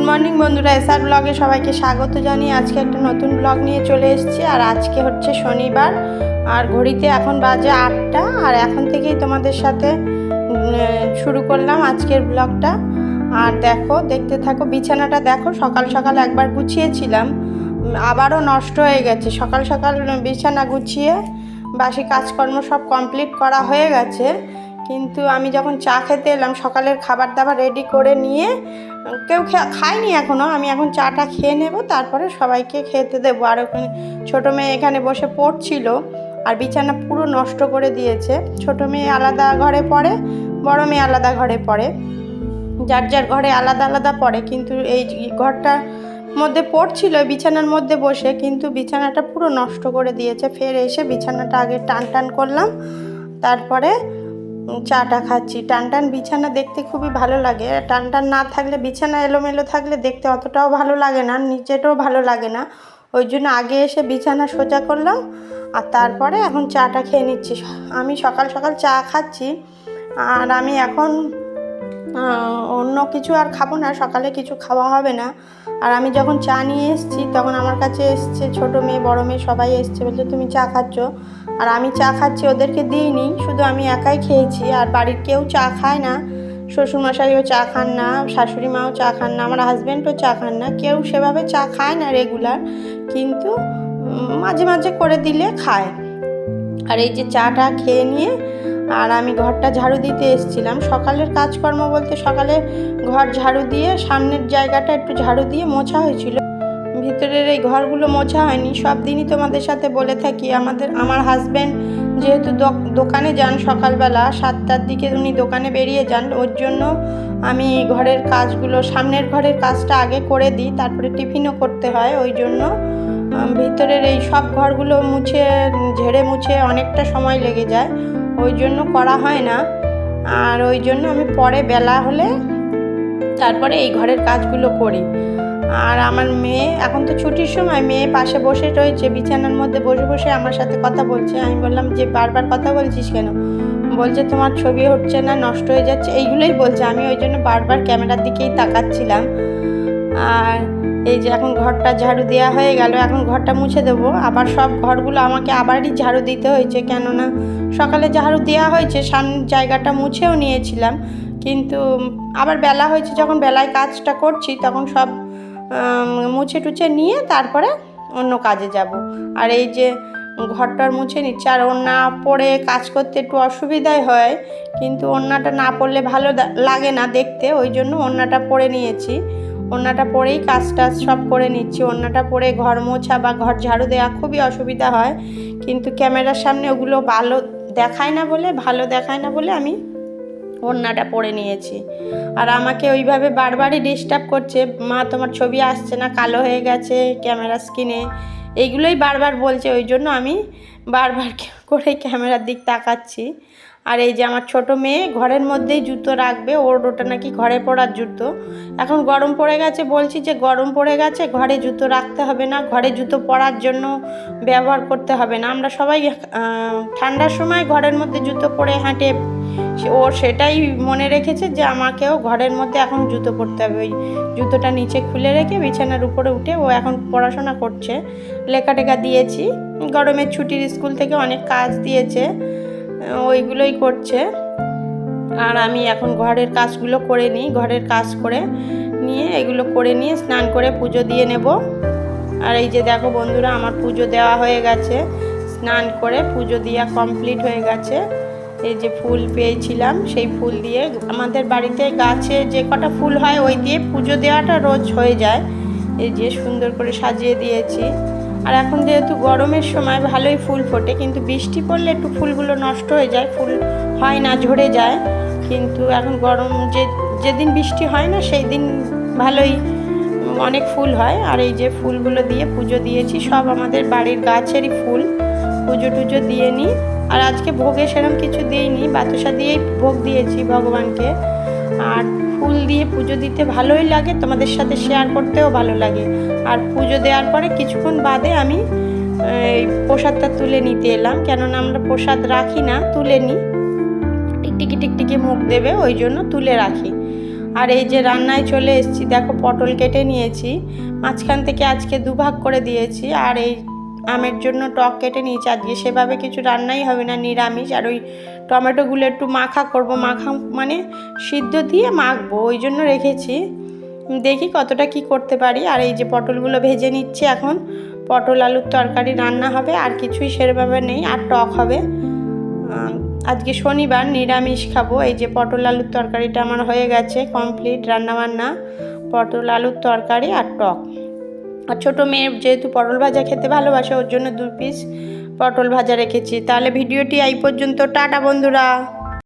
Good morning বন্ধুরা, SR ব্লগে সবাইকে স্বাগত জানিয়ে আজকে একটা নতুন ব্লগ নিয়ে চলে এসেছি। আর আজকে হচ্ছে শনিবার, আর ঘড়িতে এখন বাজে 8টা। আর এখন থেকেই তোমাদের সাথে শুরু করলাম আজকের ব্লগটা। আর দেখো, দেখতে থাকো। বিছানাটা দেখো, সকাল সকাল একবার গুছিয়েছিলাম, আবারও নষ্ট হয়ে গেছে। সকাল সকাল বিছানা গুছিয়ে বাসি কাজকর্ম সব কমপ্লিট করা হয়ে গেছে, কিন্তু আমি যখন চা খেতে এলাম, সকালের খাবার দাবার রেডি করে নিয়ে কেউ খায়নি এখনও। আমি এখন চাটা খেয়ে নেব, তারপরে সবাইকে খেতে দেবো। আর ওখানে ছোটো মেয়ে এখানে বসে পড়ছিল, আর বিছানা পুরো নষ্ট করে দিয়েছে। ছোটো মেয়ে আলাদা ঘরে পড়ে, বড় মেয়ে আলাদা ঘরে পড়ে, যার যার ঘরে আলাদা আলাদা পড়ে। কিন্তু এই ঘরটার মধ্যে পড়ছিল বিছানার মধ্যে বসে, কিন্তু বিছানাটা পুরো নষ্ট করে দিয়েছে। ফের এসে বিছানাটা আগে টান টান করলাম, তারপরে চাটা খাচ্ছি। টান টান বিছানা দেখতে খুবই ভালো লাগে। টান টান না থাকলে, বিছানা এলোমেলো থাকলে দেখতে অতটাও ভালো লাগে না, নিচেটাও ভালো লাগে না। ওই জন্য আগে এসে বিছানা সোজা করলাম, আর তারপরে এখন চাটা খেয়ে নিচ্ছি। আমি সকাল সকাল চা খাচ্ছি, আর আমি এখন অন্য কিছু আর খাবো না, সকালে কিছু খাওয়া হবে না। আর আমি যখন চা নিয়ে এসেছি, তখন আমার কাছে এসছে ছোটো মেয়ে, বড়ো মেয়ে, সবাই এসছে, বলছে তুমি চা খাচ্ছ। আর আমি চা খাচ্ছি, ওদেরকে দিইনি, শুধু আমি একাই খেয়েছি। আর বাড়ির কেউ চা খায় না, শ্বশুরমশাইও চা খান না, শাশুড়ি মাও চা খান না, আমার হাজব্যান্ডও চা খান না, কেউ সেভাবে চা খায় না রেগুলার, কিন্তু মাঝে মাঝে করে দিলে খায়। আর এই যে চাটা খেয়ে নিয়ে আর আমি ঘরটা ঝাড়ু দিতে এসেছিলাম। সকালের কাজকর্ম বলতে, সকালে ঘর ঝাড়ু দিয়ে সামনের জায়গাটা একটু ঝাড়ু দিয়ে মোছা হয়েছিল, ভিতরের এই ঘরগুলো মোছা হয়নি। সব দিনই তোমাদের সাথে বলে থাকি, আমার হাজব্যান্ড যেহেতু দোকানে যান, সকালবেলা 7টার দিকে উনি দোকানে বেরিয়ে যান, ওর জন্য আমি ঘরের কাজগুলো, সামনের ঘরের কাজটা আগে করে দিই, তারপরে টিফিনও করতে হয়। ওই জন্য ভিতরের এই সব ঘরগুলো ঝেড়ে মুছে অনেকটা সময় লেগে যায়, ওই জন্য করা হয় না। আর ওই জন্য আমি পরে বেলা হলে তারপরে এই ঘরের কাজগুলো করি। আর আমার মেয়ে, এখন তো ছুটির সময়, মেয়ে পাশে বসে রয়েছে, বিছানার মধ্যে বসে বসে আমার সাথে কথা বলছে। আমি বললাম যে বারবার কথা বলছিস কেন? বলছে তোমার ছবি হচ্ছে না, নষ্ট হয়ে যাচ্ছে, এইগুলোই বলছে। আমি ওই জন্য বারবার ক্যামেরার দিকেই তাকাচ্ছিলাম। আর এই যে এখন ঘরটা ঝাড়ু দেওয়া হয়ে গেল, এখন ঘরটা মুছে দেবো। আবার সব ঘরগুলো আমাকে আবারই ঝাড়ু দিতে হয়েছে, কেননা সকালে ঝাড়ু দেওয়া হয়েছে, সামনের জায়গাটা মুছেও নিয়েছিলাম, কিন্তু আবার বেলা হয়েছে, যখন বেলায় কাজটা করছি তখন সব মুছে টুছে নিয়ে তারপরে অন্য কাজে যাব। আর এই যে ঘরটার মুছে নিচ্ছে। আর ওড়না পরে কাজ করতে একটু অসুবিধাই হয়, কিন্তু ওড়নাটা না পরলে ভালো লাগে না দেখতে, ওই জন্য ওড়নাটা পরে নিয়েছি। ওড়নাটা পরেই কাজটা সব করে নিচ্ছি। ওড়নাটা পরে ঘর মোছা বা ঘর ঝাড়ু দেওয়া খুবই অসুবিধা হয়, কিন্তু ক্যামেরার সামনে ওগুলো ভালো দেখায় না বলে আমি ওড়নাটা পরে নিয়েছি। আর আমাকে ওইভাবে বারবারই ডিস্টার্ব করছে, মা তোমার ছবি আসছে না, কালো হয়ে গেছে ক্যামেরা স্ক্রিনে, এইগুলোই বারবার বলছে। ওই জন্য আমি বারবার করে ক্যামেরার দিক তাকাচ্ছি। আর এই যে আমার ছোটো মেয়ে ঘরের মধ্যেই জুতো রাখবে, ওটা নাকি ঘরে পরার জুতো। এখন গরম পড়ে গেছে, বলছি যে গরম পড়ে গেছে, ঘরে জুতো রাখতে হবে না, ঘরে জুতো পরার জন্য ব্যবহার করতে হবে না। আমরা সবাই ঠান্ডার সময় ঘরের মধ্যে জুতো পরে হাঁটে, ও সেটাই মনে রেখেছে যে আমাকেও ঘরের মধ্যে এখন জুতো পরতে হবে। ওই জুতোটা নিচে খুলে রেখে বিছানার উপরে উঠে ও এখন পড়াশোনা করছে। লেখাটেখা দিয়েছি, গরমের ছুটির স্কুল থেকে অনেক কাজ দিয়েছে, ওইগুলোই করছে। আর আমি এখন ঘরের কাজগুলো করে নিই, ঘরের কাজ করে নিয়ে এগুলো করে নিয়ে স্নান করে পুজো দিয়ে নেব। আর এই যে দেখো বন্ধুরা, আমার পুজো দেওয়া হয়ে গেছে, স্নান করে পুজো দেওয়া কমপ্লিট হয়ে গেছে। এই যে ফুল পেয়েছিলাম, সেই ফুল দিয়ে, আমাদের বাড়িতে গাছে যে কটা ফুল হয় ওই দিয়ে পুজো দেওয়াটা রোজ হয়ে যায়। এই যে সুন্দর করে সাজিয়ে দিয়েছি। আর এখন যেহেতু গরমের সময় ভালোই ফুল ফোটে, কিন্তু বৃষ্টি পড়লে একটু ফুলগুলো নষ্ট হয়ে যায়, ফুল হয় না, ঝরে যায়। কিন্তু এখন গরম, যেদিন বৃষ্টি হয় না সেই দিন ভালোই অনেক ফুল হয়। আর এই যে ফুলগুলো দিয়ে পুজো দিয়েছি, সব আমাদের বাড়ির গাছেরই ফুল, পুজো টুজো দিয়ে নিই। আর আজকে ভোগে সেরকম কিছু দিইনি, বাতাসা দিয়েই ভোগ দিয়েছি ভগবানকে। আর ফুল দিয়ে পুজো দিতে ভালোই লাগে, তোমাদের সাথে শেয়ার করতেও ভালো লাগে। আর পুজো দেওয়ার পরে কিছুক্ষণ বাদে আমি এই প্রসাদটা তুলে নিতে এলাম, কেননা আমরা প্রসাদ রাখি না, তুলে নিই। টিকটিকি মুখ দেবে, ওই জন্য তুলে রাখি। আর এই যে রান্নায় চলে এসেছি, দেখো পটল কেটে নিয়েছি, মাঝখান থেকে আজকে দুভাগ করে দিয়েছি। আর এই আমের জন্য টক কেটে নিয়েছি। আজকে সেভাবে কিছু রান্নাই হবে না, নিরামিষ। আর ওই টমেটোগুলো একটু মাখা করব, মাখা মানে সিদ্ধ দিয়ে মাখবো, ওই জন্য রেখেছি। দেখি কতটা কি করতে পারি। আর এই যে পটলগুলো ভেজে নিচ্ছি এখন। পটল আলুর তরকারি রান্না হবে, আর কিছুই সেভাবে নেই, আর টক হবে। আজকে শনিবার, নিরামিষ খাবো। এই যে পটল আলুর তরকারিটা আমার হয়ে গেছে কমপ্লিট রান্নাবান্না। পটল আলুর তরকারি আর টক। আর ছোটো মেয়ে যেহেতু পটল ভাজা খেতে ভালোবাসে, ওর জন্য 2 পিস পটল ভাজা রেখেছি। তাহলে ভিডিওটি এই পর্যন্ত, টাটা বন্ধুরা।